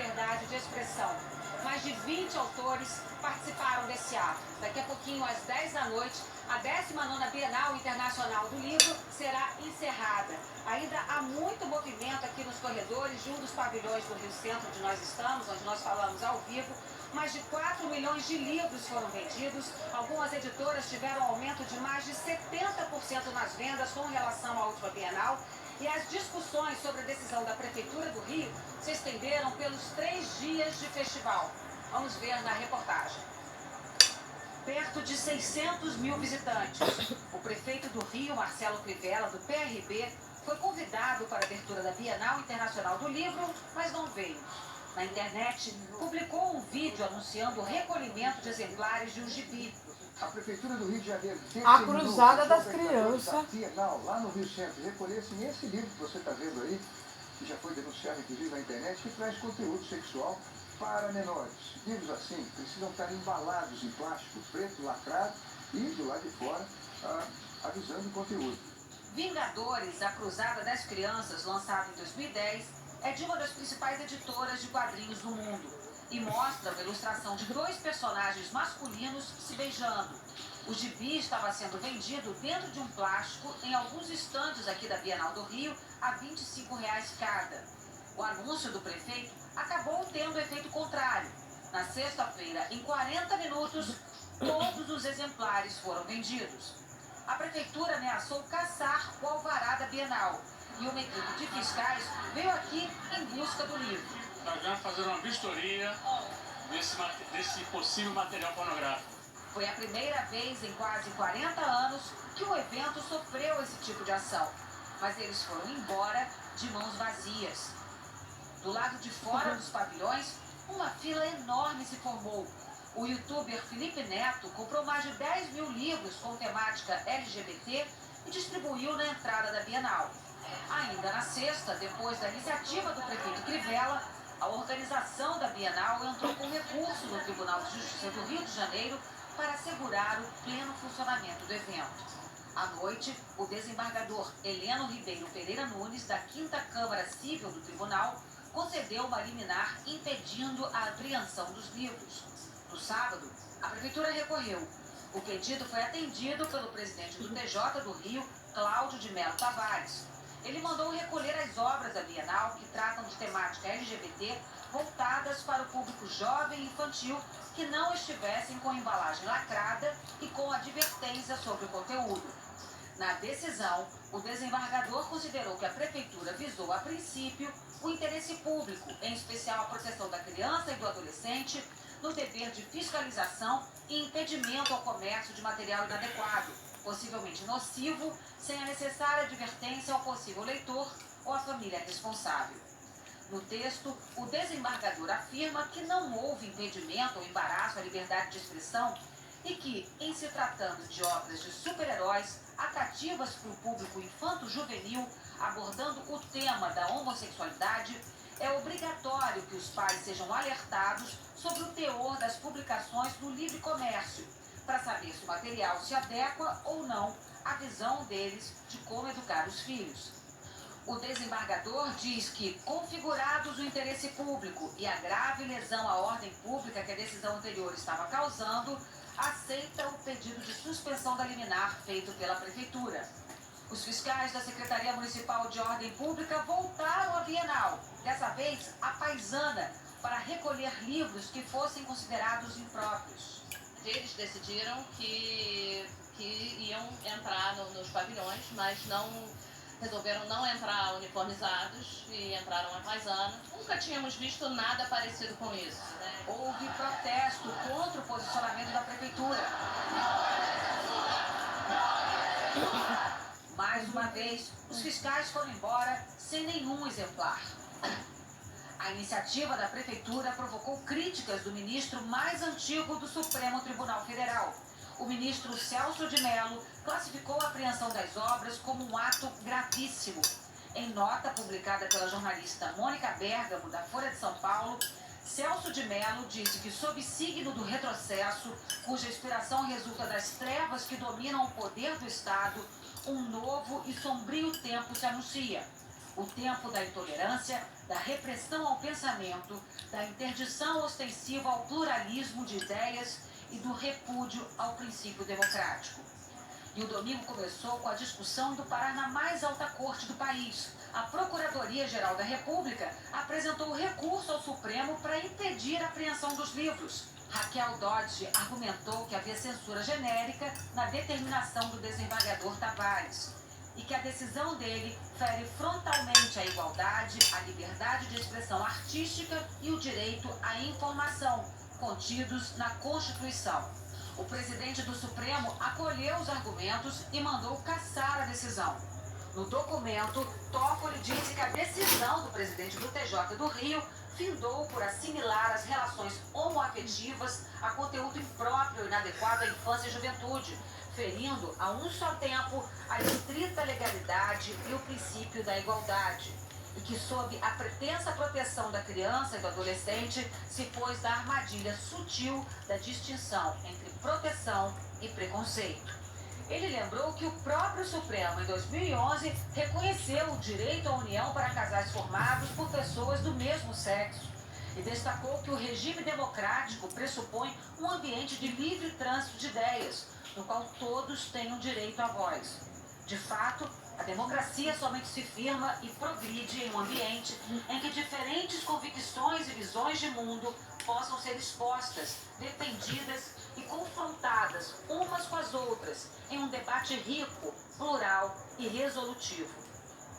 liberdade de expressão. Mais de 20 autores participaram desse ato. Daqui a pouquinho, às 10 da noite, a 19ª Bienal Internacional do Livro será encerrada. Ainda há muito movimento aqui nos corredores de um dos pavilhões do Rio Centro, onde nós estamos, onde nós falamos ao vivo. Mais de 4 milhões de livros foram vendidos. Algumas editoras tiveram aumento de mais de 70% nas vendas com relação à última Bienal. E as discussões sobre a decisão da Prefeitura do Rio se estenderam pelos 3 dias de festival. Vamos ver na reportagem. Perto de 600 mil visitantes. O prefeito do Rio, Marcelo Crivella, do PRB, foi convidado para a abertura da Bienal Internacional do Livro, mas não veio. Na internet, publicou um vídeo anunciando o recolhimento de exemplares de um gibi. A Prefeitura do Rio de Janeiro A Cruzada das Crianças. Bienal, lá no Rio Centro, recolhesse nesse livro que você está vendo aí, que já foi denunciado inclusive na internet, que traz conteúdo sexual para menores. Livros assim precisam estar embalados em plástico preto, lacrado e do lado de fora avisando o conteúdo. Vingadores, a Cruzada das Crianças, lançado em 2010, é de uma das principais editoras de quadrinhos do mundo e mostra uma ilustração de 2 personagens masculinos se beijando. O gibi estava sendo vendido dentro de um plástico em alguns estandes aqui da Bienal do Rio a R$ 25 cada. O anúncio do prefeito acabou tendo efeito contrário. Na sexta-feira, em 40 minutos, todos os exemplares foram vendidos. A prefeitura ameaçou caçar o alvará da Bienal e uma equipe de fiscais veio aqui em busca do livro. Nós vamos fazer uma vistoria desse possível material pornográfico. Foi a primeira vez em quase 40 anos que o evento sofreu esse tipo de ação. Mas eles foram embora de mãos vazias. Do lado de fora dos pavilhões, uma fila enorme se formou. O youtuber Felipe Neto comprou mais de 10 mil livros com temática LGBT e distribuiu na entrada da Bienal. Ainda na sexta, depois da iniciativa do prefeito Crivella, a organização da Bienal entrou com recurso no Tribunal de Justiça do Rio de Janeiro para assegurar o pleno funcionamento do evento. À noite, o desembargador Heleno Ribeiro Pereira Nunes, da 5ª Câmara Civil do Tribunal, concedeu uma liminar impedindo a apreensão dos livros. No sábado, a prefeitura recorreu. O pedido foi atendido pelo presidente do TJ do Rio, Cláudio de Mello Tavares. Ele mandou recolher as obras da Bienal que tratam de temática LGBT voltadas para o público jovem e infantil que não estivessem com embalagem lacrada e com advertência sobre o conteúdo. Na decisão, o desembargador considerou que a prefeitura visou, a princípio, o interesse público, em especial a proteção da criança e do adolescente, no dever de fiscalização e impedimento ao comércio de material inadequado, possivelmente nocivo, sem a necessária advertência ao possível leitor ou à família responsável. No texto, o desembargador afirma que não houve impedimento ou embaraço à liberdade de expressão e que, em se tratando de obras de super-heróis atrativas para o público infanto-juvenil, abordando o tema da homossexualidade, é obrigatório que os pais sejam alertados sobre o teor das publicações no livre comércio, para saber se o material se adequa ou não à visão deles de como educar os filhos. O desembargador diz que, configurados o interesse público e a grave lesão à ordem pública que a decisão anterior estava causando, aceita o pedido de suspensão da liminar feito pela prefeitura. Os fiscais da Secretaria Municipal de Ordem Pública voltaram à Bienal, dessa vez a paisana, para recolher livros que fossem considerados impróprios. Eles decidiram que iam entrar nos pavilhões, mas resolveram não entrar uniformizados e entraram à paisana. Nunca tínhamos visto nada parecido com isso, né? Houve protesto contra o posicionamento da prefeitura. Mais uma vez, os fiscais foram embora sem nenhum exemplar. A iniciativa da prefeitura provocou críticas do ministro mais antigo do Supremo Tribunal Federal. O ministro Celso de Mello classificou a apreensão das obras como um ato gravíssimo. Em nota publicada pela jornalista Mônica Bergamo, da Folha de São Paulo, Celso de Mello disse que, sob signo do retrocesso, cuja inspiração resulta das trevas que dominam o poder do Estado, um novo e sombrio tempo se anuncia. O tempo da intolerância, da repressão ao pensamento, da interdição ostensiva ao pluralismo de ideias e do repúdio ao princípio democrático. E o domingo começou com a discussão do parar na mais alta corte do país. A Procuradoria-Geral da República apresentou recurso ao Supremo para impedir a apreensão dos livros. Raquel Dodge argumentou que havia censura genérica na determinação do desembargador Tavares e que a decisão dele fere frontalmente a igualdade, a liberdade de expressão artística e o direito à informação, contidos na Constituição. O presidente do Supremo acolheu os argumentos e mandou cassar a decisão. No documento, Toffoli disse que a decisão do presidente do TJ do Rio findou por assimilar as relações homoafetivas a conteúdo impróprio e inadequado à infância e juventude, ferindo a um só tempo a estrita legalidade e o princípio da igualdade, e que, sob a pretensa proteção da criança e do adolescente, se pôs da armadilha sutil da distinção entre proteção e preconceito. Ele lembrou que o próprio Supremo, em 2011, reconheceu o direito à união para casais formados por pessoas do mesmo sexo e destacou que o regime democrático pressupõe um ambiente de livre trânsito de ideias, no qual todos têm o direito à voz. De fato, a democracia somente se firma e progride em um ambiente em que diferentes convicções e visões de mundo possam ser expostas, defendidas e confrontadas umas com as outras em um debate rico, plural e resolutivo.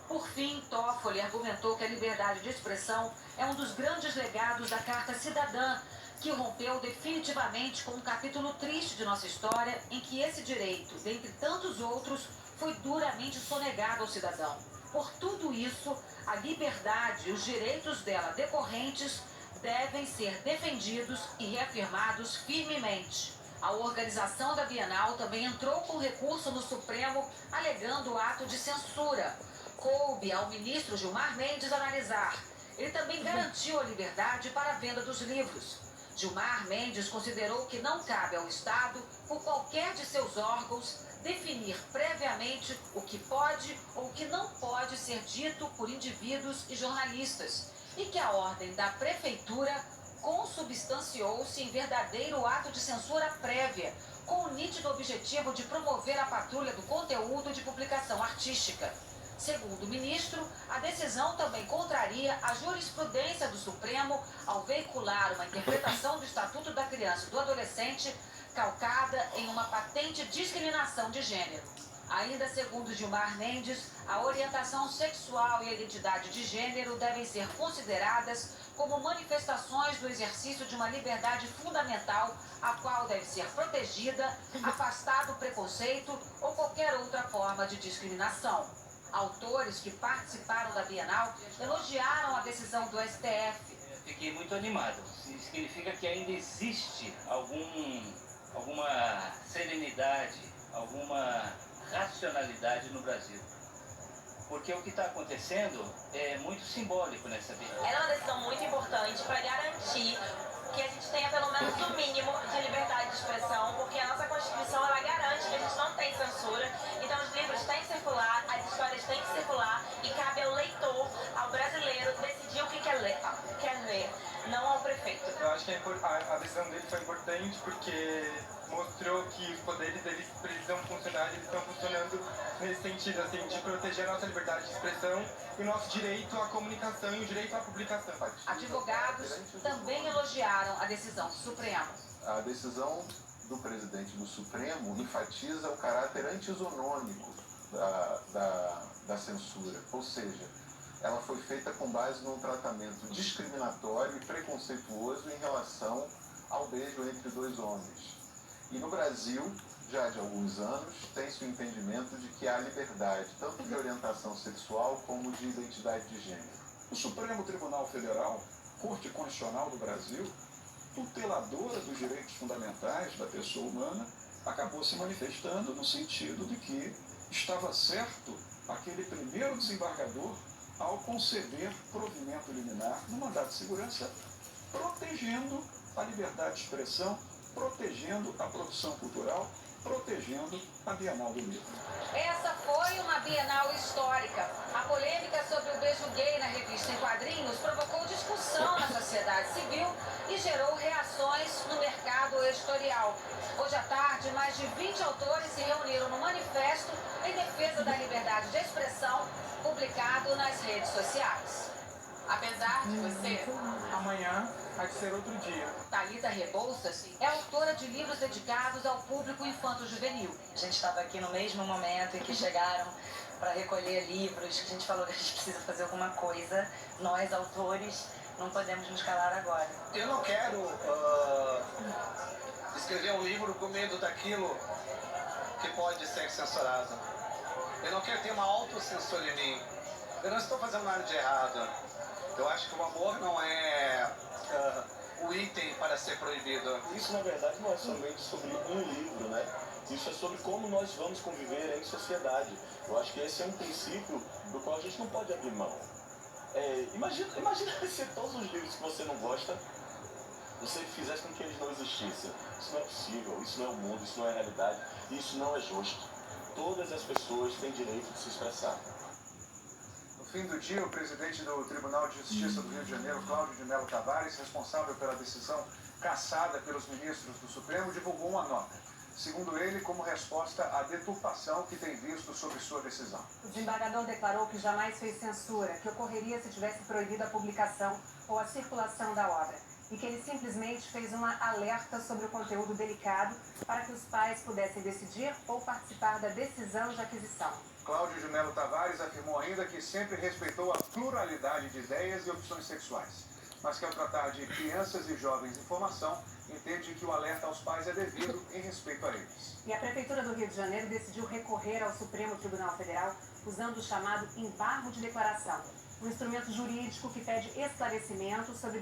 Por fim, Toffoli argumentou que a liberdade de expressão é um dos grandes legados da Carta Cidadã, que rompeu definitivamente com um capítulo triste de nossa história em que esse direito, dentre tantos outros, foi duramente sonegado ao cidadão. Por tudo isso, a liberdade e os direitos dela decorrentes devem ser defendidos e reafirmados firmemente. A organização da Bienal também entrou com recurso no Supremo, alegando ato de censura. Coube ao ministro Gilmar Mendes analisar. Ele também garantiu a liberdade para a venda dos livros. Gilmar Mendes considerou que não cabe ao Estado, por qualquer de seus órgãos, definir previamente o que pode ou o que não pode ser dito por indivíduos e jornalistas, e que a ordem da Prefeitura consubstanciou-se em verdadeiro ato de censura prévia, com o nítido objetivo de promover a patrulha do conteúdo de publicação artística. Segundo o ministro, a decisão também contraria a jurisprudência do Supremo ao veicular uma interpretação do Estatuto da Criança e do Adolescente calcada em uma patente discriminação de gênero. Ainda segundo Gilmar Mendes, a orientação sexual e a identidade de gênero devem ser consideradas como manifestações do exercício de uma liberdade fundamental, a qual deve ser protegida, afastado o preconceito ou qualquer outra forma de discriminação. Autores que participaram da Bienal elogiaram a decisão do STF. Fiquei muito animado. Significa que ainda existe alguma serenidade, alguma racionalidade no Brasil. Porque o que está acontecendo é muito simbólico nessa Bienal. Ela é uma decisão muito importante para garantir que a gente tenha pelo menos o mínimo de liberdade de expressão, porque a nossa Constituição ela garante que a gente não tem censura, então os livros têm que circular, as histórias têm que circular e cabe ao leitor, ao brasileiro, decidir o que quer ler, não ao prefeito. Eu acho que a decisão dele foi importante porque mostrou que os poderes deles precisam funcionar, eles estão funcionando nesse sentido, assim, de proteger a nossa liberdade de expressão e o nosso direito à comunicação e o direito à publicação. Advogados também elogiaram a decisão do Supremo. A decisão do presidente do Supremo enfatiza o caráter antisonômico da censura, ou seja, ela foi feita com base num tratamento discriminatório e preconceituoso em relação ao beijo entre dois homens. E no Brasil, já de alguns anos, tem-se o entendimento de que há liberdade, tanto de orientação sexual como de identidade de gênero. O Supremo Tribunal Federal, Corte Constitucional do Brasil, tuteladora dos direitos fundamentais da pessoa humana, acabou se manifestando no sentido de que estava certo aquele primeiro desembargador ao conceder provimento liminar no mandado de segurança, protegendo a liberdade de expressão, protegendo a produção cultural protegendo a Bienal do Livro. Essa foi uma Bienal histórica. A polêmica sobre o beijo gay na revista em quadrinhos provocou discussão na sociedade civil e gerou reações no mercado editorial. Hoje à tarde, mais de 20 autores se reuniram no manifesto em defesa da liberdade de expressão, publicado nas redes sociais. Apesar de você, Amanhã há de ser outro dia. Thalita Rebouças é autora de livros dedicados ao público infanto-juvenil. A gente estava aqui no mesmo momento em que chegaram para recolher livros, que a gente falou que a gente precisa fazer alguma coisa. Nós, autores, não podemos nos calar agora. Eu não quero escrever um livro com medo daquilo que pode ser censurado. Eu não quero ter uma autocensura em mim. Eu não estou fazendo nada de errado. Eu acho que o amor não é o item para ser proibido. Isso, na verdade, não é somente sobre um livro, né? Isso é sobre como nós vamos conviver em sociedade. Eu acho que esse é um princípio do qual a gente não pode abrir mão. Imagina se todos os livros que você não gosta, você fizesse com que eles não existissem. Isso não é possível, isso não é o mundo, isso não é a realidade, isso não é justo. Todas as pessoas têm direito de se expressar. No fim do dia, o presidente do Tribunal de Justiça do Rio de Janeiro, Cláudio de Mello Tavares, responsável pela decisão cassada pelos ministros do Supremo, divulgou uma nota. Segundo ele, como resposta à deturpação que tem visto sobre sua decisão. O desembargador declarou que jamais fez censura, que ocorreria se tivesse proibido a publicação ou a circulação da obra, e que ele simplesmente fez uma alerta sobre o conteúdo delicado para que os pais pudessem decidir ou participar da decisão de aquisição. Cláudio de Mello Tavares afirmou ainda que sempre respeitou a pluralidade de ideias e opções sexuais, mas que ao tratar de crianças e jovens em formação, entende que o alerta aos pais é devido em respeito a eles. E a Prefeitura do Rio de Janeiro decidiu recorrer ao Supremo Tribunal Federal usando o chamado embargo de declaração, um instrumento jurídico que pede esclarecimento sobre